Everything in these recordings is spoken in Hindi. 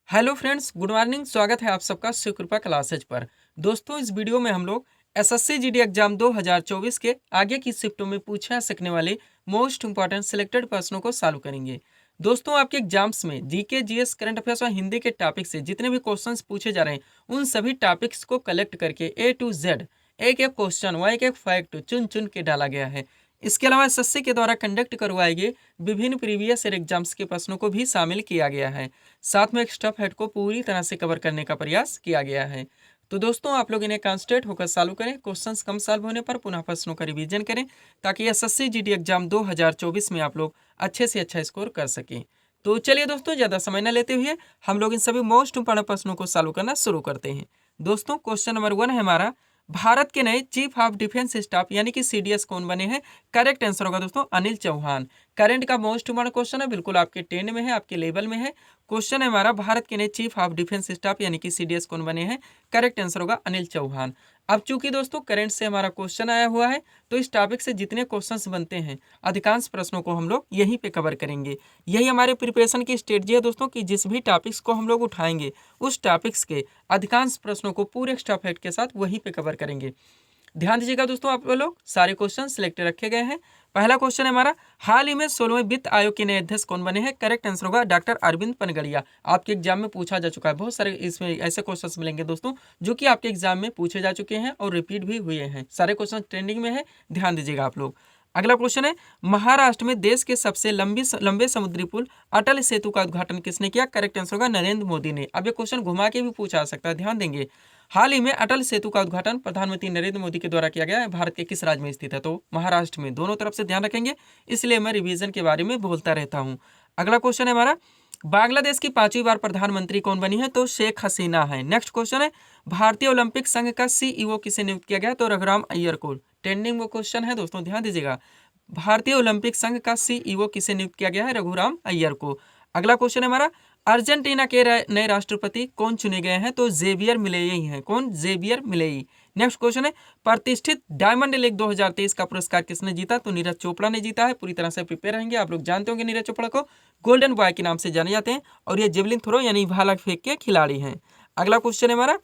Hello friends, good morning. स्वागत है आप सबका शिवकृपा क्लासेज पर। दोस्तों, इस वीडियो में हम लोग एसएससी जीडी एग्जाम 2024 के आगे की शिफ्टों में पूछे जा सकने वाले मोस्ट इंपॉर्टेंट सिलेक्टेड प्रश्नों को सॉल्व करेंगे। दोस्तों, आपके एग्जाम्स में जीके, जीएस, करंट अफेयर्स और हिंदी के टॉपिक से जितने भी क्वेश्चंस पूछे जा रहे हैं उन सभी टॉपिक्स को कलेक्ट करके ए टू जेड एक एक क्वेश्चन व एक एक फैक्ट चुन चुन के डाला गया है। इसके अलावा एसएससी के द्वारा कंडक्ट करवाए गए विभिन्न प्रीवियस ईयर एग्जाम्स के प्रश्नों को भी शामिल किया गया है। साथ में एक्स्ट्रा फैक्ट को पूरी तरह से कवर करने का प्रयास किया गया है। तो दोस्तों, आप लोग इन्हें कॉन्सेंट्रेट होकर सॉल्व करें। क्वेश्चंस कम सॉल्व होने पर पुनः प्रश्नों का रिवीजन करें ताकि एसएससी जीडी एग्जाम 2024 में आप लोग अच्छे से अच्छा स्कोर कर सकें। तो चलिए दोस्तों, ज़्यादा समय न लेते हुए हम लोग इन सभी मोस्ट इंपॉर्टेंट प्रश्नों को सॉल्व करना शुरू करते हैं। दोस्तों, क्वेश्चन नंबर 1 है हमारा, भारत के नए चीफ ऑफ डिफेंस स्टाफ यानी कि सीडीएस कौन बने हैं? करेक्ट आंसर होगा दोस्तों अनिल चौहान। करंट का मोस्ट इंपॉर्टेंट क्वेश्चन है, बिल्कुल आपके 10 में है, आपके लेवल में है। क्वेश्चन है हमारा, भारत के नए चीफ ऑफ डिफेंस स्टाफ यानी कि सीडीएस कौन बने हैं? करेक्ट आंसर होगा अनिल चौहान। अब चूंकि दोस्तों करंट से हमारा क्वेश्चन आया हुआ है तो इस टॉपिक से जितने क्वेश्चंस बनते हैं अधिकांश प्रश्नों को हम लोग यहीं पे कवर करेंगे। यही हमारे प्रिपरेशन की स्ट्रेटजी है दोस्तों कि जिस भी टॉपिक्स को हम लोग उठाएंगे उस टॉपिक्स के अधिकांश प्रश्नों को पूरे एक्स्ट्रा फैक्ट के साथ वहीं पे कवर करेंगे। ध्यान दीजिएगा दोस्तों, आप लोग सारे क्वेश्चन सिलेक्ट रखे गए हैं। पहला क्वेश्चन है हमारा, हाल ही में 16वें वित्त आयोग के नए अध्यक्ष कौन बने हैं? करेक्ट आंसर होगा डॉक्टर अरविंद पनगड़िया। आपके एग्जाम में पूछा जा चुका है, बहुत सारे इसमें ऐसे क्वेश्चंस मिलेंगे दोस्तों जो कि आपके एग्जाम में पूछे जा चुके हैं और रिपीट भी हुए हैं। सारे क्वेश्चन ट्रेंडिंग में है, ध्यान दीजिएगा आप लोग। अगला क्वेश्चन है, महाराष्ट्र में देश के सबसे लंबे समुद्री पुल अटल सेतु का उद्घाटन किसने किया? करेक्ट आंसर होगा नरेंद्र मोदी ने। अब ये क्वेश्चन घुमा के भी पूछा जा सकता है, ध्यान देंगे। हाल ही में अटल सेतु का उद्घाटन प्रधानमंत्री नरेंद्र मोदी के द्वारा किया गया है। भारत के किस राज्य में स्थित है? तो महाराष्ट्र में। दोनों तरफ से ध्यान रखेंगे, इसलिए मैं रिवीजन के बारे में बोलता रहता हूँ। अगला क्वेश्चन है हमारा, बांग्लादेश की 5वीं बार प्रधानमंत्री कौन बनी है? तो शेख हसीना है। नेक्स्ट क्वेश्चन है, भारतीय ओलंपिक संघ का सीईओ किसे नियुक्त किया गया? तो रघुराम अय्यर को। ट्रेंडिंग वो क्वेश्चन है दोस्तों, ध्यान दीजिएगा। भारतीय ओलंपिक संघ का सीईओ किसे नियुक्त किया गया है? रघुराम अय्यर को। अगला क्वेश्चन है हमारा, अर्जेंटीना के नए राष्ट्रपति कौन चुने गए हैं? तो जेवियर मिलेई हैं। कौन? Javier Milei. नेक्स्ट क्वेश्चन है, प्रतिष्ठित डायमंड लीग 2023 का पुरस्कार किसने जीता? तो नीरज चोपड़ा ने जीता है। पूरी तरह से प्रिपेयर रहेंगे। आप लोग जानते होंगे नीरज चोपड़ा को गोल्डन बॉय के नाम से जाने जाते हैं और ये जेवलिन थ्रो यानी भाला फेंक के खिलाड़ी हैं। अगला क्वेश्चन है हमारा,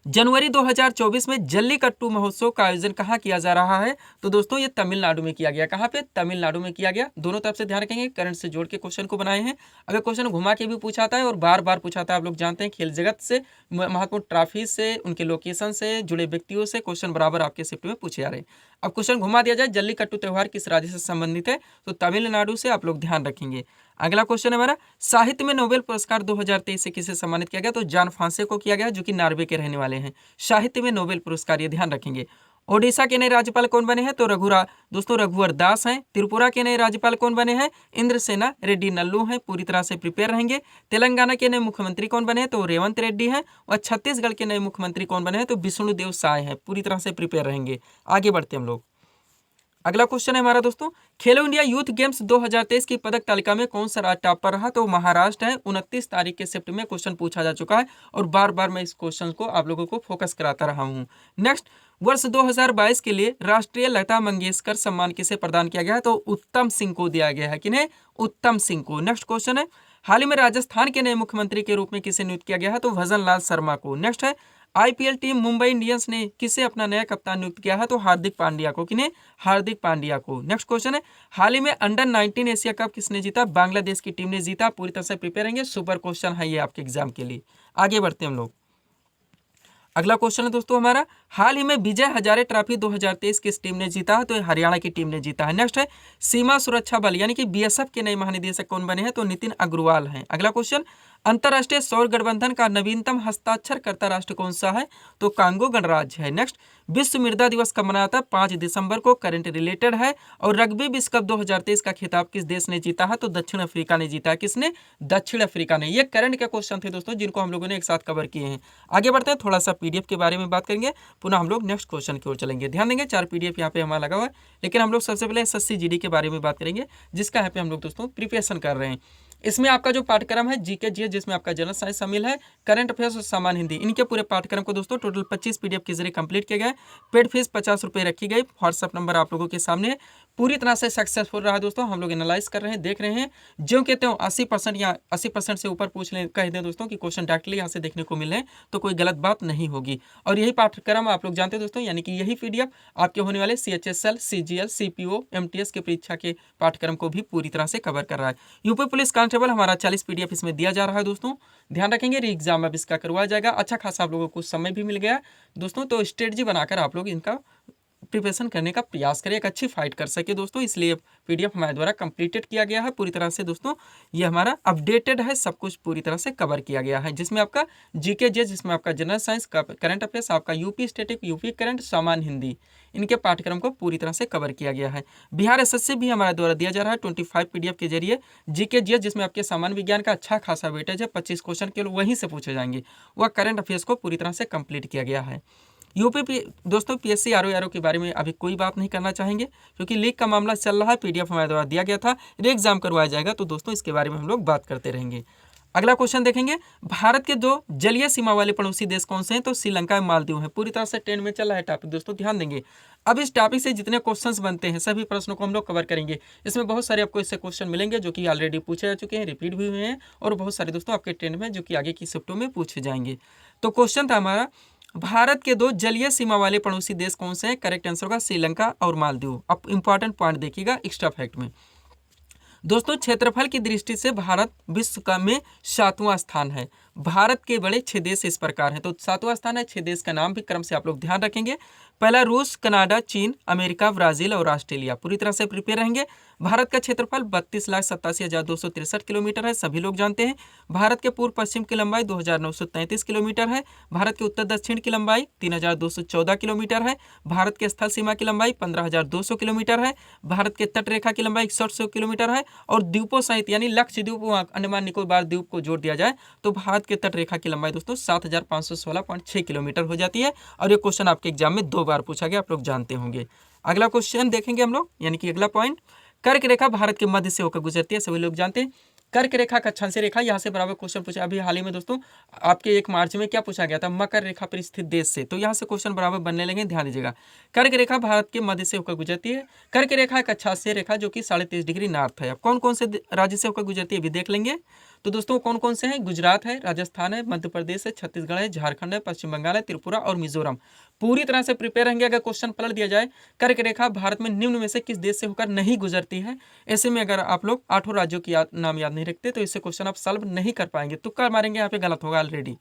जनवरी 2024 में जल्लीकट्टू महोत्सव का आयोजन कहाँ किया जा रहा है? तो दोस्तों ये तमिलनाडु में किया गया। कहाँ पे? तमिलनाडु में किया गया। दोनों तरफ से ध्यान रखेंगे, करंट से जोड़ के क्वेश्चन को बनाए हैं। अगर क्वेश्चन घुमा के भी पूछाता है और बार बार पूछाता है, आप लोग जानते हैं खेल जगत से, महत्वपूर्ण ट्रॉफी से, उनके लोकेशन से जुड़े व्यक्तियों से क्वेश्चन बराबर आपके शिफ्ट में पूछे जा रहे हैं। अब क्वेश्चन घुमा दिया जाए, जल्लीकट्टू त्यौहार किस राज्य से संबंधित है? तो तमिलनाडु से। आप लोग ध्यान रखेंगे। अगला क्वेश्चन है हमारा, साहित्य में नोबेल पुरस्कार 2023 से किसे सम्मानित किया गया? तो जॉन फ्रांसे को किया गया, जो कि नॉर्वे के रहने वाले हैं। साहित्य में नोबेल पुरस्कार, ये ध्यान रखेंगे। ओडिशा के नए राज्यपाल कौन बने हैं? तो रघुवर दास हैं। त्रिपुरा के नए राज्यपाल कौन बने हैं? इंद्रसेना रेड्डी नल्लू हैं। पूरी तरह से प्रिपेयर रहेंगे। तेलंगाना के नए मुख्यमंत्री कौन बने हैं? तो रेवंत रेड्डी हैं। और छत्तीसगढ़ के नए मुख्यमंत्री कौन बने हैं? तो विष्णुदेव साय हैं। पूरी तरह से प्रिपेयर रहेंगे। आगे बढ़ते हम लोग। अगला क्वेश्चन है हमारा दोस्तों, खेलो इंडिया यूथ गेम्स 2023 की पदक तालिका में कौन सा राज्य टॉप पर रहा? तो महाराष्ट्र है। 29 तारीख के शिफ्ट में क्वेश्चन पूछा जा चुका है और बार बार मैं इस क्वेश्चन को आप लोगों को फोकस कराता रहा हूं। नेक्स्ट, वर्ष 2022 के लिए राष्ट्रीय लता मंगेशकर सम्मान किसे प्रदान किया गया है? तो उत्तम सिंह को दिया गया है। किन्हें? उत्तम सिंह को। नेक्स्ट क्वेश्चन है, हाल ही में राजस्थान के नए मुख्यमंत्री के रूप में किसे नियुक्त किया गया है? तो भजन लाल शर्मा को। नेक्स्ट है, आईपीएल टीम मुंबई इंडियंस ने किसे अपना नया कप्तान नियुक्त किया है? तो हार्दिक पांड्या को। किन्हें? हार्दिक पांड्या को। नेक्स्ट क्वेश्चन है, हाल ही में अंडर 19 एशिया कप किसने जीता? बांग्लादेश की टीम ने जीता। पूरी तरह से प्रिपेयर रहेंगे, सुपर क्वेश्चन है ये आपके एग्जाम के लिए। आगे बढ़ते हैं हम लोग। अगला क्वेश्चन है दोस्तों हमारा, हाल ही में विजय हजारे ट्रॉफी 2023 किस टीम ने जीता है? तो हरियाणा की टीम ने जीता है। नेक्स्ट है, सीमा सुरक्षा बल यानी कि बीएसएफ के नए महानिदेशक कौन बने हैं? तो नितिन अग्रवाल हैं। अगला क्वेश्चन, अंतर्राष्ट्रीय सौर गठबंधन का नवीनतम हस्ताक्षरकर्ता राष्ट्र कौन सा है? तो कांगो गणराज्य है। नेक्स्ट, विश्व मृदा दिवस कब मनाया था? 5 दिसंबर को। करंट रिलेटेड है। और रग्बी विश्व कप 2023 का खिताब किस देश ने जीता है? तो दक्षिण अफ्रीका ने जीता है। किसने? दक्षिण अफ्रीका ने। ये करंट के क्वेश्चन थे दोस्तों जिनको हम लोगों ने एक साथ कवर किए हैं। आगे बढ़ते हैं, थोड़ा सा पीडीएफ के बारे में बात करेंगे, पुनः हम लोग नेक्स्ट क्वेश्चन की ओर चलेंगे। ध्यान देंगे, 4 पीडीएफ यहाँ पे हमारा लगा हुआ है, लेकिन हम लोग सबसे पहले एसएससी जीडी के बारे में बात करेंगे जिसका यहाँ पे हम लोग दोस्तों प्रिपरेशन कर रहे हैं। इसमें आपका जो पाठ्यक्रम है जीके जीएस, जिसमें आपका जनरल साइंस शामिल है, करंट अफेयर्स और सामान्य हिंदी, इनके पूरे पाठ्यक्रम को दोस्तों टोटल 25 पीडीएफ के जरिए कंप्लीट किया गया है। पेड फीस 50 रुपये रखी गई। व्हाट्सअप नंबर आप लोगों के सामने है। पूरी तरह से सक्सेसफुल रहा दोस्तों। हम लोग एनालाइज कर रहे हैं, देख रहे हैं। जो कहते हो 80% या 80% से ऊपर पूछ लें, कह दें दोस्तों कि क्वेश्चन डायरेक्टली यहाँ से देखने को मिल रहे हैं, तो कोई गलत बात नहीं होगी। और यही पाठ्यक्रम आप लोग जानते हैं दोस्तों, यानी कि यही पीडीएफ आपके होने वाले CHSL, CGL, CPO, MTS के परीक्षा के पाठ्यक्रम को भी पूरी तरह से कवर कर रहा है। यूपी पुलिस कांस्टेबल हमारा 40 पीडीएफ इसमें दिया जा रहा है दोस्तों। ध्यान रखेंगे, री एग्जाम अब इसका करवाया जाएगा। अच्छा खासा आप लोगों को समय भी मिल गया दोस्तों, तो स्ट्रेटजी बनाकर आप लोग इनका प्रिपरेशन करने का प्रयास करें, एक अच्छी फाइट कर सके दोस्तों। इसलिए पीडीएफ हमारे द्वारा कंप्लीटेड किया गया है पूरी तरह से दोस्तों। ये हमारा अपडेटेड है, सब कुछ पूरी तरह से कवर किया गया है, जिसमें आपका जीके जीएस, जिसमें आपका जनरल साइंस, करंट अफेयर्स, आपका यूपी स्टैटिक, यूपी करंट, सामान्य हिंदी, इनके पाठ्यक्रम को पूरी तरह से कवर किया गया है। बिहार एसएससी भी हमारे द्वारा दिया जा रहा है 25 पीडीएफ के जरिए जीके जीएस, जिसमें आपके सामान्य विज्ञान का अच्छा खासा वेटेज है, 25 क्वेश्चन केवल वहीं से पूछे जाएंगे। वह करंट अफेयर्स को पूरी तरह से कंप्लीट किया गया है। यूपी दोस्तों PSC RO के बारे में अभी कोई बात नहीं करना चाहेंगे, क्योंकि लीक का मामला चल रहा है। पीडीएफ हमारे द्वारा दिया गया था, री एग्जाम करवाया जाएगा, तो दोस्तों इसके बारे में हम लोग बात करते रहेंगे। अगला क्वेश्चन देखेंगे, भारत के 2 जलीय सीमा वाले पड़ोसी देश कौन से हैं? तो श्रीलंका और मालदीव हैं। पूरी तरह से ट्रेंड में चल रहा है टॉपिक दोस्तों, ध्यान देंगे। अब इस टॉपिक से जितने क्वेश्चंस बनते हैं सभी प्रश्नों को हम लोग कवर करेंगे। इसमें बहुत सारे आपको इससे क्वेश्चन मिलेंगे जो कि ऑलरेडी पूछे जा चुके हैं, रिपीट भी हुए हैं, और बहुत सारे दोस्तों आपके ट्रेंड में जो कि आगे की शिफ्टों में पूछे जाएंगे। तो क्वेश्चन था हमारा, भारत के 2 जलीय सीमा वाले पड़ोसी देश कौन से हैं? करेक्ट आंसर होगा श्रीलंका और मालदीव। अब इंपॉर्टेंट पॉइंट देखिएगा एक्स्ट्रा फैक्ट में दोस्तों, क्षेत्रफल की दृष्टि से भारत विश्व का में 7वां स्थान है। भारत के बड़े 6 देश इस प्रकार हैं, तो 7वां स्थान है। 6 देश का नाम भी क्रम से आप लोग ध्यान रखेंगे। पहला रूस, कनाडा, चीन, अमेरिका, ब्राजील और ऑस्ट्रेलिया। पूरी तरह से प्रिपेयर रहेंगे। भारत का क्षेत्रफल 32,87,263 किलोमीटर है, सभी लोग जानते हैं। भारत के पूर्व पश्चिम की लंबाई 2,933 किलोमीटर है। भारत के उत्तर दक्षिण की लंबाई 3,214 किलोमीटर है। भारत के स्थल सीमा की लंबाई 15,200 किलोमीटर है। भारत के तट रेखा की लंबाई 6100 किलोमीटर है। और द्वीपों सहित यानी लक्षद्वीप, अंडमान निकोबार द्वीप को जोड़ दिया जाए तो भारत के तट रेखा की लंबाई दोस्तों 7,516.6 किलोमीटर हो जाती है। और ये क्वेश्चन आपके एग्जाम में 2 बार पूछा गया, आप लोग जानते होंगे। अगला क्वेश्चन देखेंगे हम लोग, यानी कि अगला पॉइंट, कर्क रेखा भारत के मध्य से होकर गुजरती है, सभी लोग जानते हैं। कर्क रेखा का अक्षांश रेखा, यहाँ से बराबर क्वेश्चन पूछा अभी हाल ही में दोस्तों, आपके 1 मार्च में क्या पूछा गया था? मकर रेखा पर स्थित देश से, तो यहाँ से क्वेश्चन बराबर बनने लगे, ध्यान दीजिएगा। कर्क रेखा भारत के मध्य से होकर गुजरती है। कर्क रेखा एक अक्षांशीय रेखा जो कि 23.5 डिग्री नॉर्थ है। अब कौन कौन से राज्य से होकर गुजरती है भी देख लेंगे। तो दोस्तों कौन कौन से हैं? गुजरात है, राजस्थान है, मध्य प्रदेश है, छत्तीसगढ़ है, झारखंड है, पश्चिम बंगाल है, त्रिपुरा और मिजोरम। पूरी तरह से प्रिपेयर रहेंगे। अगर क्वेश्चन पलट दिया जाए, कर्क रेखा भारत में निम्न में से किस देश से होकर नहीं गुजरती है, ऐसे में अगर आप लोग 8 राज्यों की नाम याद नहीं रखते तो इससे क्वेश्चन आप सॉल्व नहीं कर पाएंगे, तुक्का मारेंगे, यहाँ पे गलत होगा ऑलरेडी।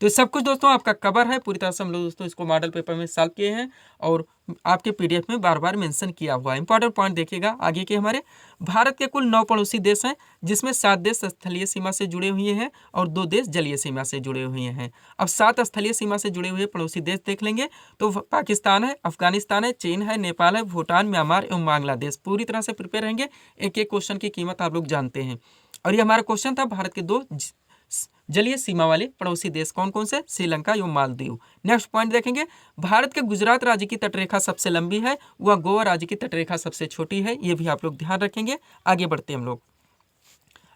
तो सब कुछ दोस्तों आपका कवर है पूरी तरह से। हम लोग दोस्तों इसको मॉडल पेपर में सॉल्व किए हैं और आपके पीडीएफ में बार बार मेंशन किया हुआ है। इंपॉर्टेंट पॉइंट देखिएगा आगे के हमारे, भारत के कुल 9 पड़ोसी देश हैं, जिसमें 7 देश स्थलीय सीमा से जुड़े हुए हैं और 2 देश जलीय सीमा से जुड़े हुए हैं। अब 7 स्थलीय सीमा से जुड़े हुए पड़ोसी देश देख लेंगे तो पाकिस्तान है, अफगानिस्तान है, चीन है, नेपाल है, भूटान, म्यांमार एवं बांग्लादेश। पूरी तरह से प्रिपेयर रहेंगे, एक एक क्वेश्चन की कीमत आप लोग जानते हैं। और ये हमारा क्वेश्चन था, भारत के 2 जलीय सीमा वाले पड़ोसी देश कौन कौन से? श्रीलंका एवं मालदीव। नेक्स्ट पॉइंट देखेंगे, भारत के गुजरात राज्य की तटरेखा सबसे लंबी है, वह गोवा राज्य की तटरेखा सबसे छोटी है, ये भी आप लोग ध्यान रखेंगे। आगे बढ़ते हैं हम लोग।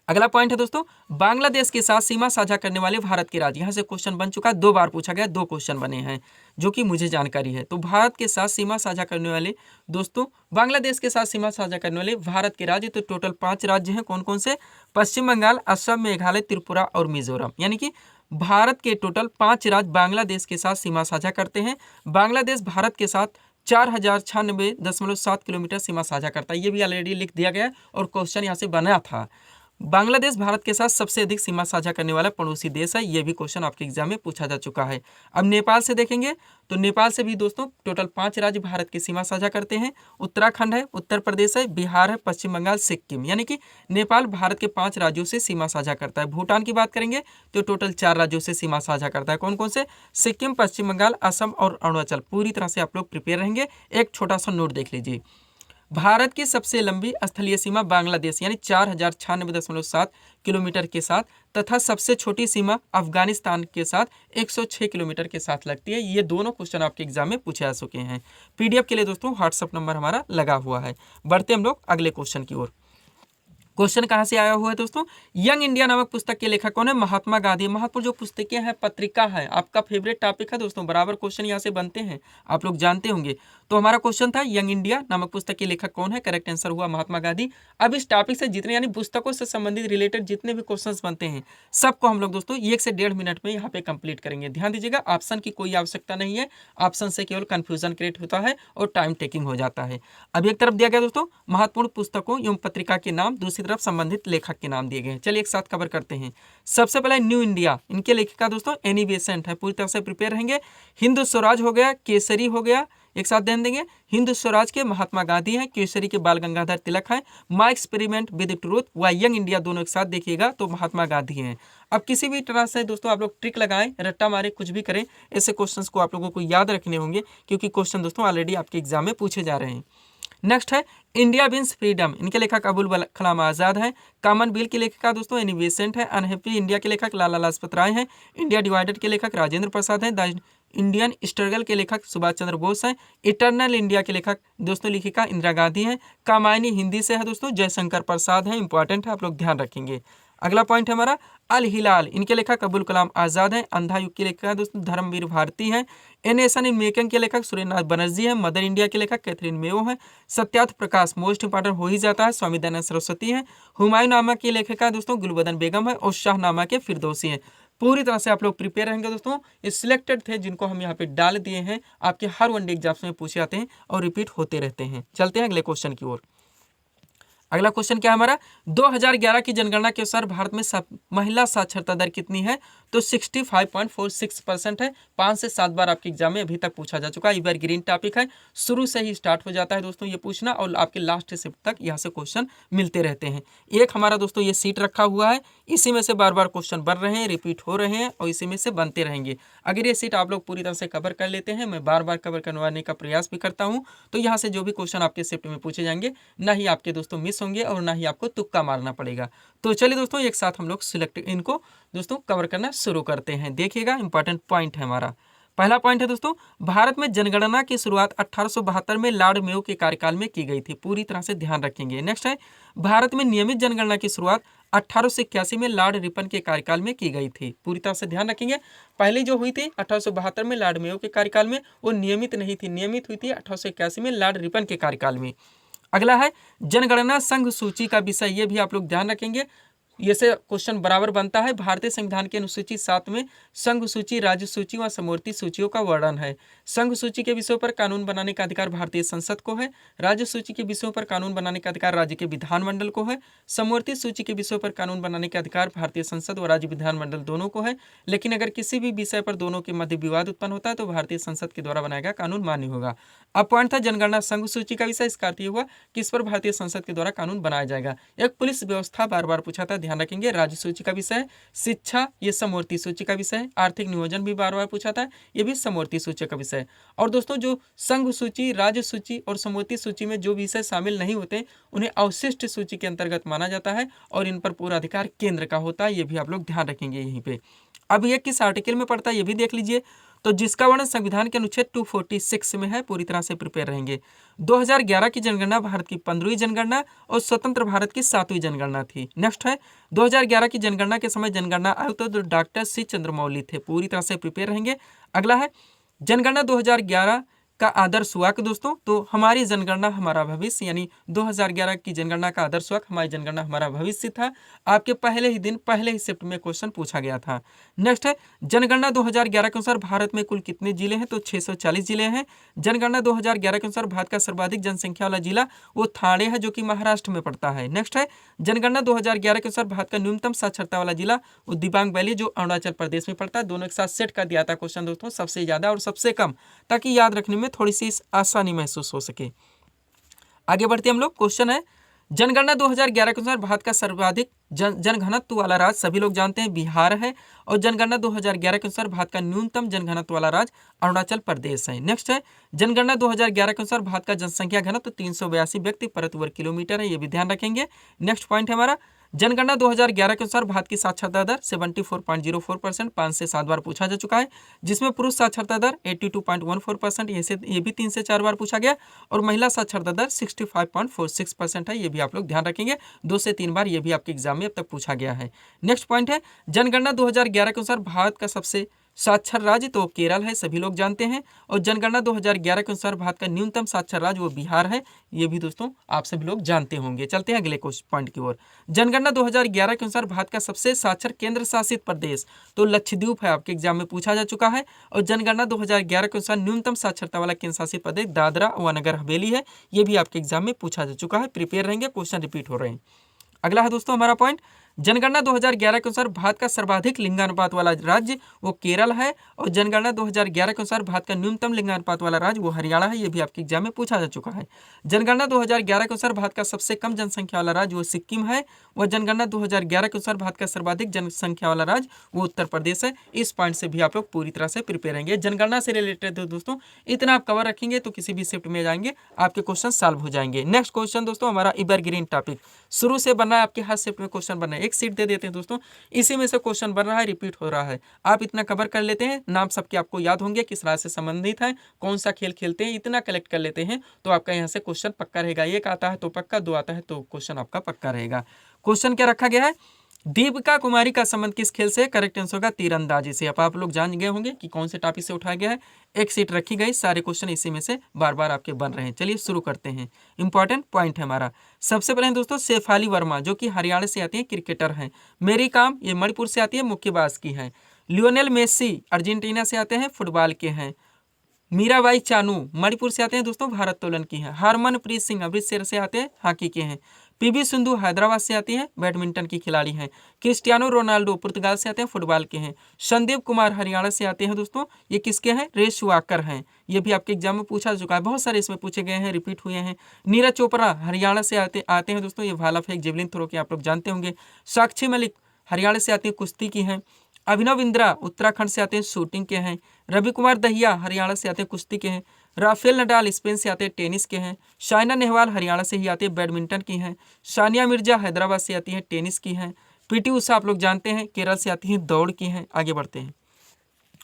अगला पॉइंट है दोस्तों, बांग्लादेश के साथ सीमा साझा करने वाले भारत के राज्य। यहाँ से क्वेश्चन बन चुका है, 2 बार पूछा गया, 2 क्वेश्चन बने हैं जो कि मुझे जानकारी है। तो भारत के साथ सीमा साझा करने वाले दोस्तों, बांग्लादेश के साथ सीमा साझा करने वाले भारत के राज्य, तो टोटल 5 राज्य हैं। कौन कौन से? पश्चिम बंगाल, असम, मेघालय, त्रिपुरा और मिजोरम। यानी कि भारत के टोटल 5 राज्य बांग्लादेश के साथ सीमा साझा करते हैं। बांग्लादेश भारत के साथ 4096.7 किलोमीटर सीमा साझा करता है, ये भी ऑलरेडी लिख दिया गया और क्वेश्चन यहाँ से बना था। बांग्लादेश भारत के साथ सबसे अधिक सीमा साझा करने वाला पड़ोसी देश है, ये भी क्वेश्चन आपके एग्जाम में पूछा जा चुका है। अब नेपाल से देखेंगे तो नेपाल से भी दोस्तों टोटल 5 राज्य भारत की सीमा साझा करते हैं। उत्तराखंड है, उत्तर प्रदेश है, बिहार है, पश्चिम बंगाल, सिक्किम। यानी कि नेपाल भारत के 5 राज्यों से सीमा साझा करता है। भूटान की बात करेंगे तो टोटल 4 राज्यों से सीमा साझा करता है। कौन कौन से? सिक्किम, पश्चिम बंगाल, असम और अरुणाचल। पूरी तरह से आप लोग प्रिपेयर रहेंगे। एक छोटा सा नोट देख लीजिए, भारत की सबसे लंबी स्थलीय सीमा बांग्लादेश यानी 4096.7 किलोमीटर के साथ तथा सबसे छोटी सीमा अफगानिस्तान के साथ 106 किलोमीटर के साथ लगती है। ये दोनों क्वेश्चन आपके एग्जाम में पूछे जा चुके हैं। पीडीएफ के लिए दोस्तों व्हाट्सअप नंबर हमारा लगा हुआ है। बढ़ते हम लोग अगले क्वेश्चन की ओर। क्वेश्चन कहाँ से आया हुआ है दोस्तों? यंग इंडिया नामक पुस्तक के लेखक कौन है? महात्मा गांधी। महत्वपूर्ण जो पुस्तकें हैं, पत्रिका है, आपका फेवरेट टॉपिक है दोस्तों, बराबर क्वेश्चन यहाँ से बनते हैं, आप लोग जानते होंगे। तो हमारा क्वेश्चन था यंग इंडिया नामक पुस्तक के लेखक कौन है? करेक्ट आंसर हुआ महात्मा गांधी। अब इस टॉपिक से जितने यानी पुस्तकों से संबंधित रिलेटेड जितने भी क्वेश्चन बनते हैं, सबको हम लोग दोस्तों 1 से 1.5 मिनट में यहाँ पे कंप्लीट करेंगे। ध्यान दीजिएगा, ऑप्शन की कोई आवश्यकता नहीं है, ऑप्शन से केवल कंफ्यूजन क्रिएट होता है और टाइम टेकिंग हो जाता है। अब एक तरफ दिया गया दोस्तों महत्वपूर्ण पुस्तकों एवं पत्रिका के नाम, दूसरी तरफ संबंधित लेखक के नाम दिए गए हैं। चलिए एक साथ कवर करते हैं। सबसे पहले न्यू इंडिया, इनके लेखिका दोस्तों एनी बेसेंट है, पूरी तरह से प्रिपेयर रहेंगे। हिंदू स्वराज हो गया, केसरी हो गया, एक साथ ध्यान देंगे। हिंदू स्वराज के महात्मा गांधी हैं, केसरी के बाल गंगाधर तिलक हैं, माई एक्सपेरिमेंट विद ट्रूथ व यंग इंडिया दोनों एक साथ देखिएगा तो महात्मा गांधी हैं। अब किसी भी तरह से दोस्तों आप लोग ट्रिक लगाएं, रट्टा मारे, कुछ भी करें, ऐसे क्वेश्चंस को आप लोगों को याद रखने होंगे क्योंकि क्वेश्चन दोस्तों ऑलरेडी आपके एग्जाम में पूछे जा रहे हैं। नेक्स्ट है इंडिया विंस फ्रीडम, इनके लेखक अबुल कलाम आजाद हैं। कॉमनवेल्थ की लेखिका दोस्तों एनी बेसेंट है। अनहैप्पी इंडिया के लेखक लाला लाजपत राय हैं। इंडिया डिवाइडेड के लेखक राजेंद्र प्रसाद हैं। द इंडियन स्ट्रगल के लेखक सुभाष चंद्र बोस हैं। इटर्नल इंडिया के लेखक दोस्तों लेखिका इंदिरा गांधी हैं। कामायनी हिंदी से है दोस्तों जयशंकर प्रसाद हैं, इंपॉर्टेंट है, आप लोग ध्यान रखेंगे। अगला पॉइंट है हमारा अल हिलाल, इनके लेखक अबुल कलाम आजाद हैं। अंधा युग के लेखक दोस्तों धर्मवीर भारती हैं। ए नेशन इन मेकिंग के लेखक सुरेंद्रनाथ बनर्जी हैं। मदर इंडिया के लेखक कैथरीन मेयो हैं। सत्यार्थ प्रकाश मोस्ट इंपॉर्टेंट हो ही जाता है, स्वामी दयानंद सरस्वती हैं। हुमायूं नामा की लेखिका दोस्तों गुलबदन बेगम है और शाहनामा के फिरदौसी हैं। पूरी तरह से आप लोग प्रिपेयर रहेंगे दोस्तों। ये सिलेक्टेड थे जिनको हम यहाँ पे डाल दिए हैं, आपके हर वनडे एग्जाम्स में पूछे जाते हैं और रिपीट होते रहते हैं। चलते हैं अगले क्वेश्चन की ओर। अगला क्वेश्चन क्या है हमारा? 2011 की जनगणना के अनुसार भारत में महिला साक्षरता दर कितनी है? तो 65.46% है। 5 से 7 बार आपके एग्जाम में अभी तक पूछा जा चुका है। एवर ग्रीन टॉपिक है, शुरू से ही स्टार्ट हो जाता है दोस्तों ये पूछना और आपके लास्ट शिफ्ट तक यहाँ से क्वेश्चन मिलते रहते हैं। एक हमारा दोस्तों ये सीट रखा हुआ है, इसी में से बार बार क्वेश्चन बन रहे हैं, रिपीट हो रहे हैं और इसी में से बनते रहेंगे। अगर ये सीट आप लोग पूरी तरह से कवर कर लेते हैं, मैं बार बार कवर करवाने का प्रयास भी करता हूँ, तो यहाँ से जो भी क्वेश्चन आपके शिफ्ट में पूछे जाएंगे ना ही आपके दोस्तों मिस होंगे और ना ही आपको तुक्का मारना पड़ेगा। तो चलिए दोस्तों एक साथ हम लोग सिलेक्ट इनको दोस्तों कवर करना शुरू करते हैं। देखिएगा इंपॉर्टेंट पॉइंट है हमारा। पहला पॉइंट है दोस्तों भारत में जनगणना की शुरुआत 1872 में लॉर्ड मेयो के कार्यकाल में की गई थी, पूरी तरह से ध्यान रखेंगे। नेक्स्ट है भारत में नियमित जनगणना की शुरुआत 1881 में लॉर्ड रिपन के कार्यकाल में की गई थी, पूरी तरह से ध्यान रखेंगे। पहले जो हुई थी 1872 में लॉर्ड मेयो के कार्यकाल में, वो नियमित नहीं थी, नियमित हुई थी 1881 में लॉर्ड रिपन के कार्यकाल में। अगला है जनगणना संघ सूची का विषय, ये भी आप लोग ध्यान रखेंगे, ये से क्वेश्चन बराबर बनता है। भारतीय संविधान की अनुसूची 7 में संघ सूची, राज्य सूची व समवर्ती सूचियों का वर्णन है। संघ सूची के विषयों पर कानून बनाने का अधिकार भारतीय संसद को है। राज्य सूची के विषयों पर कानून बनाने का अधिकार राज्य के विधानमंडल को है। समवर्ती सूची के विषयों पर कानून बनाने का अधिकार भारतीय संसद व राज्य विधानमंडल दोनों को है। लेकिन अगर किसी भी विषय पर दोनों के मध्य विवाद उत्पन्न होता है तो भारतीय संसद के द्वारा बनाया गया कानून मान्य होगा। अब पॉइंट था जनगणना संघ सूची का विषय, इसका अर्थ ये हुआ कि इस पर भारतीय संसद के द्वारा कानून बनाया जाएगा। एक पुलिस व्यवस्था बार बार पूछा था, ध्यान रखेंगे, राज्य सूची का विषय। शिक्षा ये समवर्ती सूची का विषय है। आर्थिक नियोजन भी बार बार पूछा था, ये भी समवर्ती सूची का विषय। और दोस्तों जो संघ सूची, राज्य सूची और समवर्ती सूची में जो विषय शामिल नहीं होते उन्हें अवशिष्ट सूची के अंतर्गत माना जाता है और इन पर पूरा अधिकार केंद्र का होता है, ये भी आप लोग ध्यान रखेंगे यहीं पे। अब ये किस आर्टिकल में पड़ता है ये भी देख लीजिए, तो जिसका वर्णन संविधान के अनुच्छेद 246 में है, पूरी तरह से प्रिपेयर रहेंगे। 2011 की जनगणना भारत की 15वीं जनगणना और स्वतंत्र भारत की 7वीं जनगणना थी। नेक्स्ट है 2011 की जनगणना के समय जनगणना आयुक्त तो डॉक्टर सी चंद्रमौली थे, पूरी तरह से प्रिपेयर रहेंगे। अगला है जनगणना 2011 का आदर्श वाक्य दोस्तों, तो हमारी जनगणना हमारा भविष्य, यानी 2011 की जनगणना का आदर्श वाक्य हमारी जनगणना हमारा भविष्य था। आपके पहले ही दिन पहले ही शिफ्ट में क्वेश्चन पूछा गया था। नेक्स्ट है जनगणना 2011 के अनुसार भारत में कुल कितने जिले हैं? तो 640 जिले हैं। जनगणना 2011 के अनुसार भारत का सर्वाधिक जनसंख्या वाला जिला वो ठाणे है, जो कि महाराष्ट्र में पड़ता है। नेक्स्ट है जनगणना 2011 के अनुसार भारत का न्यूनतम साक्षरता वाला जिला वो दिबांग वैली, जो अरुणाचल प्रदेश में पड़ता है। दोनों एक साथ सेट कर दिया था क्वेश्चन दोस्तों, सबसे ज्यादा और सबसे कम, ताकि याद रखने में थोड़ी सी आसानी महसूस हो सके। आगे बढ़ते हम लोग। क्वेश्चन है जनगणना 2011 के अनुसार भारत का सर्वाधिक जनघनत्व वाला राज्य सभी लोग जानते हैं बिहार है, और जनगणना 2011 के अनुसार भारत का न्यूनतम जनघनत्व वाला राज्य अरुणाचल प्रदेश है। नेक्स्ट है जनगणना 2011 के अनुसार भारत का जनसंख्या घनत्व 382 व्यक्ति प्रति वर्ग किलोमीटर है, ये भी ध्यान रखेंगे। नेक्स्ट पॉइंट है हमारा जनगणना 2011 के अनुसार भारत की साक्षरता दर 74.04%, 5 से 7 बार पूछा जा चुका है, जिसमें पुरुष साक्षरता दर 82.14%, ये भी 3 से 4 बार पूछा गया, और महिला साक्षरता दर 65.46% है। ये भी आप लोग ध्यान रखेंगे, 2 से 3 बार ये भी आपके एग्जाम में अब तक पूछा गया है। नेक्स्ट पॉइंट है, जनगणना 2011 के अनुसार भारत का सबसे साक्षर राज्य तो केरल है, सभी लोग जानते हैं, और जनगणना 2011 के अनुसार भारत का न्यूनतम साक्षर राज्य वो बिहार है, ये भी दोस्तों आप सभी लोग जानते होंगे। चलते हैं अगले क्वेश्चन पॉइंट की ओर। जनगणना 2011 के अनुसार भारत का सबसे साक्षर केंद्र शासित प्रदेश तो लक्षद्वीप है, आपके एग्जाम में पूछा जा चुका है, और जनगणना 2011 के अनुसार न्यूनतम साक्षरता वाला केंद्र शासित प्रदेश दादरा व नगर हवेली है, ये भी आपके एग्जाम में पूछा जा चुका है। प्रिपेयर रहेंगे, क्वेश्चन रिपीट हो रहे हैं। अगला है दोस्तों हमारा पॉइंट, जनगणना 2011 के अनुसार भारत का सर्वाधिक लिंगानुपात वाला राज्य वो केरल है, और जनगणना 2011 के अनुसार भारत का न्यूनतम लिंगानुपात वाला राज्य वो हरियाणा है, ये भी आपके एग्जाम में पूछा जा चुका है। जनगणना 2011 के अनुसार भारत का सबसे कम जनसंख्या वाला राज्य वो सिक्किम है, और जनगणना 2011 के अनुसार भारत का सर्वाधिक जनसंख्या वाला राज्य वो उत्तर प्रदेश है। इस पॉइंट से भी आप लोग पूरी तरह से प्रिपेयर रहेंगे। जनगणना से रिलेटेड दोस्तों इतना आप कवर रखेंगे तो किसी भी शिफ्ट में जाएंगे आपके क्वेश्चन सॉल्व हो जाएंगे। नेक्स्ट क्वेश्चन दोस्तों हमारा एवरग्रीन टॉपिक, शुरू से बनना है, आपके हर शिफ्ट में क्वेश्चन बनना है, एक सीट दे देते हैं दोस्तों, इसी में से क्वेश्चन बन रहा है, रिपीट हो रहा है, आप इतना कवर कर लेते हैं, नाम सबके आपको याद होंगे, किस राज्य से संबंधित है, कौन सा खेल खेलते हैं, इतना कलेक्ट कर लेते हैं तो आपका यहाँ से क्वेश्चन पक्का रहेगा। एक आता है तो पक्का, दो आता है तो क्वेश्चन आपका पक्का रहेगा। क्वेश्चन क्या रखा गया है, दीपिका कुमारी का संबंध किस खेल से, करेक्ट आंसर होगा तीरंदाजी से। अब आप लोग जान गए होंगे कि कौन से टॉपिक से उठाया गया है, एक सीट रखी गई, सारे क्वेश्चन इसी में से बार बार आपके बन रहे हैं। चलिए शुरू करते हैं, इंपॉर्टेंट पॉइंट है हमारा। सबसे पहले दोस्तों शेफाली वर्मा जो कि हरियाणा से आती है, क्रिकेटर हैं। मेरी काम ये मणिपुर से आती है, मुक्केबाज की हैं। लियोनेल मेसी अर्जेंटीना से आते हैं, फुटबॉल के हैं। मीराबाई चानू मणिपुर से आते हैं दोस्तों, भारोत्तोलन की हैं। हरमनप्रीत सिंह अमृतसर से आते हैं, हॉकी के हैं। पीवी सिंधु हैदराबाद से आती हैं, बैडमिंटन की खिलाड़ी हैं। क्रिस्टियानो रोनाल्डो पुर्तगाल से आते हैं, फुटबॉल के हैं। संदीप कुमार हरियाणा से आते हैं दोस्तों, ये किसके हैं, रेस वाकर हैं, ये भी आपके एग्जाम में पूछा चुका है, बहुत सारे इसमें पूछे गए हैं, रिपीट हुए हैं। नीरज चोपड़ा हरियाणा से आते हैं दोस्तों, ये भाला फेंक जेवलिन थ्रो के आप लोग जानते होंगे। साक्षी मलिक हरियाणा से आती हैं, कुश्ती की हैं। अभिनव इंद्रा उत्तराखंड से आते हैं, शूटिंग के हैं। रवि कुमार दहिया हरियाणा से आते हैं, कुश्ती के हैं। राफेल नडाल स्पेन से आते हैं, टेनिस के हैं। साइना नेहवाल हरियाणा से ही आते हैं, बैडमिंटन की हैं। सानिया मिर्जा हैदराबाद से आती हैं, टेनिस की हैं। पीटी उषा आप लोग जानते हैं, केरल से आती हैं, दौड़ की हैं। आगे बढ़ते हैं,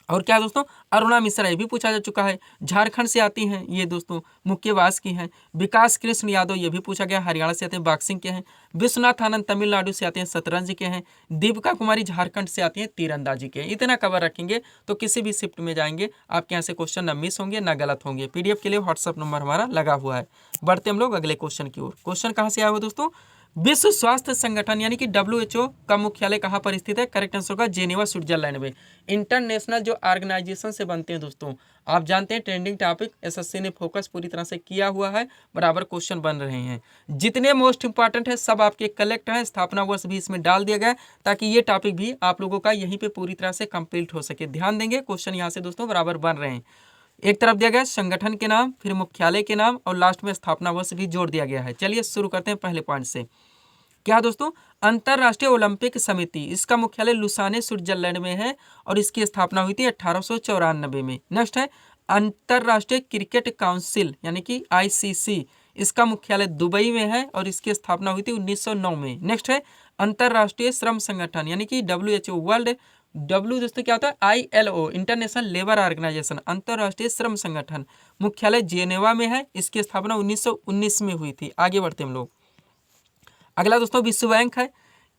और क्या दोस्तों, अरुणा मिश्रा ये भी पूछा जा चुका है, झारखंड से आती हैं, ये दोस्तों मुक्केबाज की हैं। विकास कृष्ण यादव ये भी पूछा गया, हरियाणा से आते हैं, बॉक्सिंग के हैं। विश्वनाथ आनंद तमिलनाडु से आते हैं, शतरंज के हैं। दीपिका कुमारी झारखंड से आती हैं, तीरंदाजी के हैं। इतना कवर रखेंगे तो किसी भी शिफ्ट में जाएंगे आपके यहाँ से क्वेश्चन न मिस होंगे न गलत होंगे। पीडीएफ के लिए व्हाट्सअप नंबर हमारा लगा हुआ है। बढ़ते हम लोग अगले क्वेश्चन की ओर। क्वेश्चन कहाँ से आया हुआ दोस्तों, विश्व स्वास्थ्य संगठन यानी कि WHO का मुख्यालय कहाँ पर स्थित है, करेक्ट आंसर होगा जेनेवा स्विट्जरलैंड में। इंटरनेशनल जो ऑर्गेनाइजेशन से बनते हैं दोस्तों, आप जानते हैं ट्रेंडिंग टॉपिक एसएससी ने फोकस पूरी तरह से किया हुआ है, बराबर क्वेश्चन बन रहे हैं। जितने मोस्ट इंपॉर्टेंट है सब आपके कलेक्ट हैं, स्थापना वर्ष भी इसमें डाल दिया गया है ताकि ये टॉपिक भी आप लोगों का यहीं पे पूरी तरह से कंप्लीट हो सके। ध्यान देंगे, क्वेश्चन यहाँ से दोस्तों बराबर बन रहे हैं। एक तरफ दिया गया संगठन के नाम, फिर मुख्यालय के नाम, और लास्ट में स्थापना वर्ष भी जोड़ दिया गया है। चलिए शुरू करते हैं पहले पॉइंट से। क्या दोस्तों, अंतर्राष्ट्रीय ओलंपिक समिति, इसका मुख्यालय लुसाने स्विट्जरलैंड में है, और इसकी स्थापना हुई थी 1894 में। नेक्स्ट है अंतर्राष्ट्रीय क्रिकेट काउंसिल यानी कि ICC, इसका मुख्यालय दुबई में है, और इसकी स्थापना हुई थी 1909 में। नेक्स्ट है अंतर्राष्ट्रीय श्रम संगठन यानी कि WHO, वर्ल्ड डब्ल्यू दोस्तों क्या होता है, ILO इंटरनेशनल लेबर ऑर्गेनाइजेशन, अंतर्राष्ट्रीय श्रम संगठन, मुख्यालय जेनेवा में है, इसकी स्थापना 1919 में हुई थी। आगे बढ़ते हम लोग। अगला दोस्तों विश्व बैंक है,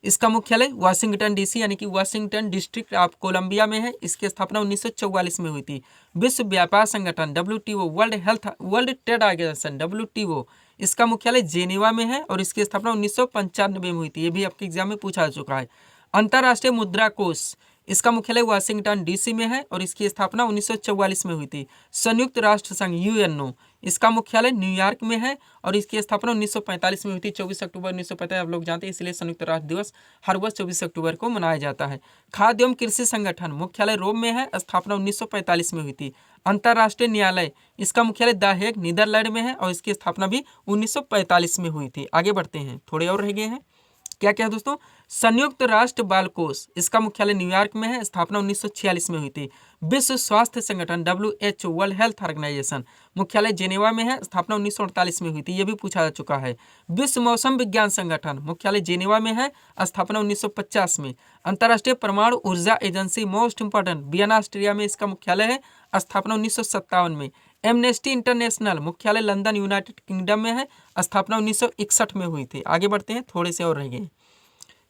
इसका मुख्यालय वाशिंगटन DC यानी कि वाशिंगटन डिस्ट्रिक्ट ऑफ कोलंबिया में है, इसकी स्थापना 1944 में हुई थी। विश्व व्यापार संगठन WTO, world trade organisation WTO, इसका मुख्यालय जेनेवा में है, और इसकी स्थापना 1995 में हुई थी। ये भी आपके एग्जाम में पूछा जा चुका है। अंतर्राष्ट्रीय मुद्रा कोष, इसका मुख्यालय वाशिंगटन DC में है, और इसकी स्थापना 1944 में हुई थी। संयुक्त राष्ट्र संघ UNO, इसका मुख्यालय न्यूयॉर्क में है, और इसकी स्थापना 1945 में हुई थी। 24 अक्टूबर 1945 आप लोग जानते हैं, इसलिए संयुक्त राष्ट्र दिवस हर वर्ष 24 अक्टूबर को मनाया जाता है। खाद्य एवं कृषि संगठन, मुख्यालय रोम में है, स्थापना 1945 में हुई थी। अंतर्राष्ट्रीय न्यायालय, इसका मुख्यालय द हेग नीदरलैंड में है, और इसकी स्थापना भी 1945 में हुई थी। आगे बढ़ते हैं, थोड़े और रह गए हैं। क्या क्या है दोस्तों? संयुक्त राष्ट्र बाल कोष, इसका मुख्यालय न्यूयॉर्क में है, स्थापना 1946 में हुई थी। विश्व स्वास्थ्य संगठन WHO वर्ल्ड हेल्थ ऑर्गेनाइजेशन, मुख्यालय जेनेवा में है, स्थापना 1948 में हुई थी, ये भी पूछा जा चुका है। विश्व मौसम विज्ञान संगठन, मुख्यालय जेनेवा में है, स्थापना 1950 में। अंतर्राष्ट्रीय परमाणु ऊर्जा agency, most important, Vienna Austria में इसका मुख्यालय है, स्थापना 1957 में। एमनेस्टी इंटरनेशनल, मुख्यालय लंदन यूनाइटेड किंगडम में है, स्थापना 1961 में हुई थी। आगे बढ़ते हैं, थोड़े से और रह गए।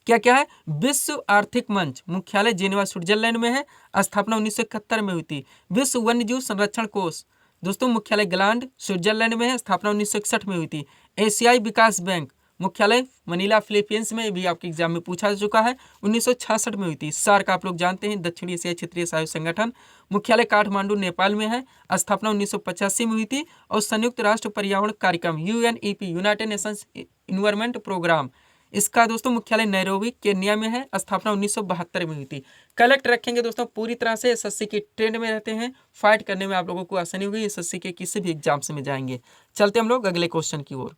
क्या क्या है? विश्व आर्थिक मंच, मुख्यालय जेनेवा स्विट्जरलैंड में है, स्थापना 1971 में हुई थी। विश्व वन्यजीव संरक्षण कोष दोस्तों, मुख्यालय ग्लांड स्विट्जरलैंड में है, स्थापना 1961 में हुई थी। एशियाई विकास बैंक, मुख्यालय मनीला फिलीपींस में, भी आपके एग्जाम में पूछा जा चुका है, 1966 में हुई थी। सार्क आप लोग जानते हैं, दक्षिण एशियाई क्षेत्रीय सहयोग संगठन, मुख्यालय काठमांडू नेपाल में है, स्थापना 1985 में हुई थी। और संयुक्त राष्ट्र पर्यावरण कार्यक्रम UNEP, united nations environment programme, इसका दोस्तों मुख्यालय नैरोबी केन्या में है, स्थापना 1972 में हुई थी। कलेक्ट रखेंगे दोस्तों, पूरी तरह से SSC के ट्रेंड में रहते हैं, फाइट करने में आप लोगों को आसानी होगी, SSC के किसी भी एग्जाम से में जाएंगे। चलते हम लोग अगले क्वेश्चन की ओर।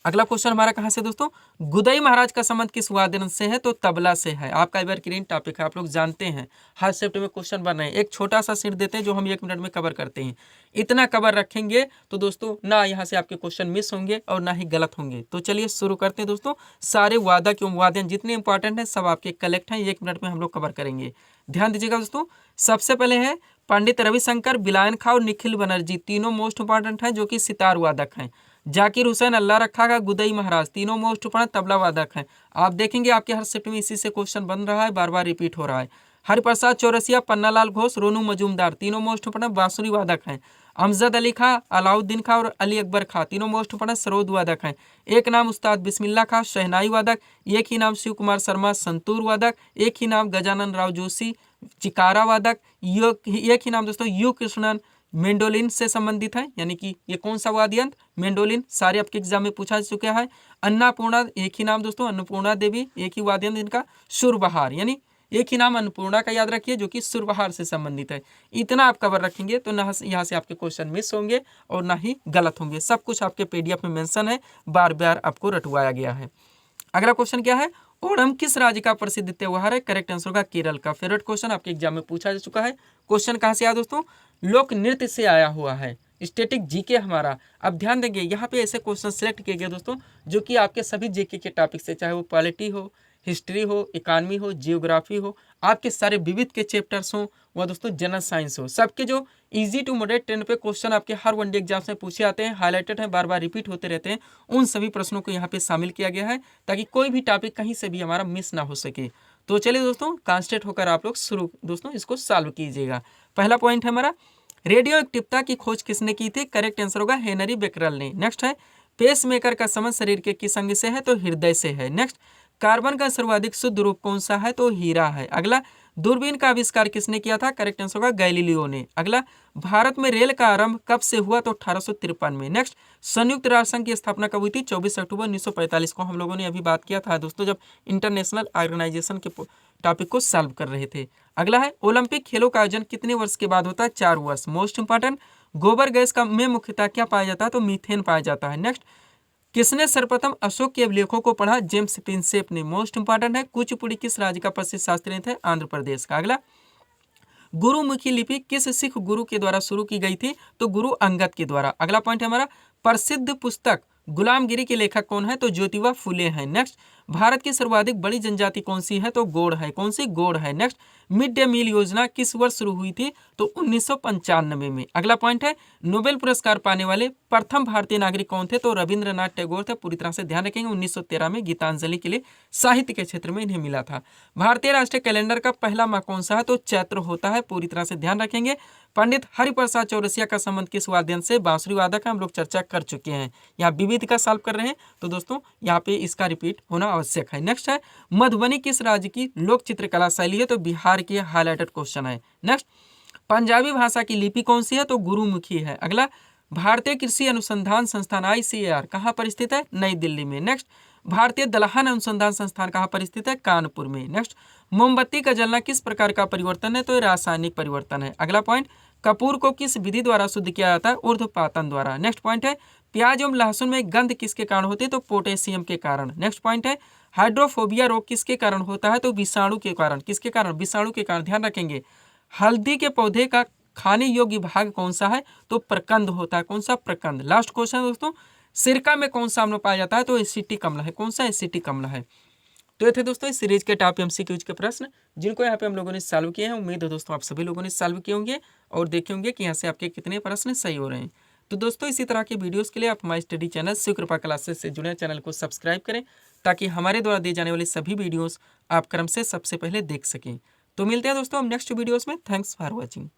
अगला क्वेश्चन हमारा कहाँ से दोस्तों? गुदई महाराज का संबंध किस वाद्य यंत्र से है? तो तबला से है। आपका एवरग्रीन टॉपिक है, आप लोग जानते हैं, हर शिफ्ट में क्वेश्चन बन रहे हैं। एक छोटा सा सीट देते हैं जो हम 1 मिनट में कवर करते हैं। इतना कवर रखेंगे तो दोस्तों ना यहाँ से आपके क्वेश्चन मिस होंगे और ना ही गलत होंगे। तो चलिए शुरू करते हैं दोस्तों। सारे वादक एवं वाद्य यंत्र जितने इंपॉर्टेंट हैं सब आपके कलेक्ट हैं, 1 मिनट में हम लोग कवर करेंगे। ध्यान दीजिएगा दोस्तों। सबसे पहले है पंडित रविशंकर, बिलायन खां और निखिल बनर्जी, तीनों मोस्ट इंपॉर्टेंट हैं जो कि सितार वादक हैं। जाकिर हुसैन, अल्लाह रखा का, गुदई महाराज, तीनों मोस्ट इंपॉर्टेंट तबला वादक हैं। आप देखेंगे आपके हर शिफ्ट में इसी से क्वेश्चन बन रहा है, बार बार रिपीट हो रहा है। हरिप्रसाद चौरसिया, पन्नालाल घोष, रोनू मजूमदार, तीनों मोस्ट इंपॉर्टेंट बांसुरी वादक हैं। अमजद अली खां, अलाउद्दीन खां और अली अकबर खां, तीनों मोस्ट इंपॉर्टेंट सरोद वादक हैं। एक नाम उस्ताद बिस्मिल्ला खां, शहनाई वादक। एक ही नाम शिव कुमार शर्मा, संतूर वादक। एक ही नाम गजानन राव जोशी, चिकारा वादक। एक ही नाम दोस्तों यू कृष्णन, मेंडोलिन से संबंधित है, यानी कि ये कौन सा वाद्य यंत्र? मेंडोलिन। सारे आपके एग्जाम में पूछा जा चुका है। अन्नपूर्णा, एक ही नाम दोस्तों अन्नपूर्णा देवी, एक ही वाद्य यंत्र इनका सुरबहार, यानी एक ही नाम अन्नपूर्णा का याद रखिए जो कि सुरबहार से संबंधित है। इतना आप कवर रखेंगे तो ना यहाँ से आपके क्वेश्चन मिस होंगे और ना ही गलत होंगे। सब कुछ आपके PDF में मेंशन है, बार बार आपको रटवाया गया है। अगला क्वेश्चन क्या है? ओणम किस राज्य का प्रसिद्ध त्योहार है? करेक्ट आंसर होगा केरल का। फेवरेट क्वेश्चन आपके एग्जाम में पूछा जा चुका है। क्वेश्चन कहाँ से आया दोस्तों? लोक नृत्य से आया हुआ है। स्टैटिक जीके हमारा। अब ध्यान देंगे, यहाँ पे ऐसे क्वेश्चन सेलेक्ट किए गए दोस्तों जो कि आपके सभी जीके के टॉपिक से, चाहे वो पॉलिटी हो, हिस्ट्री हो, इकानमी हो, जियोग्राफी हो, आपके सारे विविध के चैप्टर्स हों, वह दोस्तों जनरल साइंस हो, सबके जो इजी टू मॉडरेट ट्रेंड पे क्वेश्चन आपके हर वनडे एग्जाम्स में पूछे आते हैं, हाईलाइटेड हैं, बार बार रिपीट होते रहते हैं, उन सभी प्रश्नों को यहाँ पे शामिल किया गया है ताकि कोई भी टॉपिक कहीं से भी हमारा मिस ना हो सके। तो चलिए दोस्तों, कॉन्सेंट्रेट होकर आप लोग शुरू दोस्तों इसको सॉल्व कीजिएगा। पहला पॉइंट है हमारा, रेडियो एक्टिवता की खोज किसने की थी? करेक्ट आंसर होगा हेनरी बेकरल ने। नेक्स्ट है, पेसमेकर का संबंध शरीर के किस अंग से है? तो हृदय से है। नेक्स्ट, कार्बन का सर्वाधिक शुद्ध रूप कौन सा है? तो हीरा है। अगला, दूरबीन का आविष्कार किसने किया था? करेक्ट आंसर होगा गैलीलियो ने। अगला, भारत में रेल का आरंभ कब से हुआ? तो 1853 में। नेक्स्ट, संयुक्त राष्ट्र संघ की स्थापना कब हुई थी? 24 अक्टूबर 1945 को। हम लोगों ने अभी बात किया था दोस्तों जब इंटरनेशनल ऑर्गेनाइजेशन के टॉपिक को सॉल्व कर रहे थे। अगला है, ओलंपिक खेलों का आयोजन कितने वर्ष के बाद होता है? 4 वर्ष। मोस्ट इंपॉर्टेंट, गोबर गैस का में मुख्यतः क्या पाया जाता है? तो मीथेन पाया जाता है। नेक्स्ट, किसने सर्वप्रथम अशोक के अभिलेखों को पढ़ा? जेम्स प्रिंसेप ने। मोस्ट इंपॉर्टेंट है, कुचिपुड़ी किस राज्य का प्रसिद्ध शास्त्रीय नृत्य है? आंध्र प्रदेश का। अगला, गुरुमुखी लिपि किस सिख गुरु के द्वारा शुरू की गई थी? तो गुरु अंगद के द्वारा। अगला पॉइंट है हमारा, प्रसिद्ध पुस्तक गुलामगिरी के लेखक कौन है? तो ज्योतिबा फुले हैं। नेक्स्ट, भारत की सर्वाधिक बड़ी जनजाति कौन सी है? तो गोंड है। कौन सी? गोंड है। नेक्स्ट, मिड डे मील योजना किस वर्ष शुरू हुई थी? तो 1995 में। अगला पॉइंट है, नोबेल पुरस्कार पाने वाले प्रथम भारतीय नागरिक कौन थे? तो रविंद्रनाथ टैगोर थे। पूरी तरह से ध्यान रखेंगे, 1913 में गीतांजलि के लिए साहित्य के क्षेत्र में इन्हें मिला था। भारतीय राष्ट्रीय कैलेंडर का पहला माह कौन सा है? तो चैत्र होता है। पूरी तरह से ध्यान रखेंगे। पंडित हरिप्रसाद चौरसिया का संबंध किस वाद्य यंत्र से? बांसुरी वादक है, हम लोग चर्चा कर चुके हैं। यहाँ विविध का सॉल्व कर रहे हैं तो दोस्तों यहाँ पे इसका रिपीट होना आवश्यक है। नेक्स्ट है, मधुबनी किस राज्य की लोक चित्रकला शैली है? तो बिहार की हाईलाइटेड क्वेश्चन है। नेक्स्ट, पंजाबी भाषा की लिपि कौन सी है? तो गुरुमुखी है। अगला, भारतीय कृषि अनुसंधान संस्थान ICAR कहाँ पर स्थित है? नई दिल्ली में। नेक्स्ट, भारतीय दलहन अनुसंधान संस्थान कहाँ पर स्थित है? कानपुर में। नेक्स्ट, मोमबत्ती का जलना किस प्रकार का परिवर्तन है? तो ये रासायनिक परिवर्तन है। अगला पॉइंट, कपूर को किस विधि द्वारा शुद्ध किया जाता है? ऊर्ध्वपातन द्वारा। नेक्स्ट पॉइंट है, प्याज एवं लहसुन में गंध किसके कारण होती है? तो पोटेशियम के कारण। नेक्स्ट पॉइंट है, हाइड्रोफोबिया रोग किसके कारण होता है? तो विषाणु के कारण। किसके कारण? विषाणु के कारण। ध्यान रखेंगे। हल्दी के पौधे का खाने योग्य भाग कौन सा है? तो प्रकंद होता है। कौन सा? प्रकंद। लास्ट क्वेश्चन दोस्तों, सिरका में कौन सा अम्ल पाया जाता है? तो एसिटिक अम्ल है। कौन सा? एसिटिक अम्ल है। तो ये थे दोस्तों इस सीरीज के टॉप एमसीक्यूज के प्रश्न, जिनको यहाँ पे हम लोगों ने सॉल्व किए हैं। उम्मीद है दोस्तों आप सभी लोगों ने सॉल्व किए होंगे और देखे होंगे कि यहाँ से आपके कितने प्रश्न सही हो रहे हैं। तो दोस्तों इसी तरह के वीडियोस के लिए आप हमारे स्टडी चैनल शिव कृपा क्लासेस से जुड़े चैनल को सब्सक्राइब करें, ताकि हमारे द्वारा दिए जाने वाले सभी वीडियोस आप क्रम से सबसे पहले देख सकें। तो मिलते हैं दोस्तों हम नेक्स्ट वीडियोस में। Thanks for watching.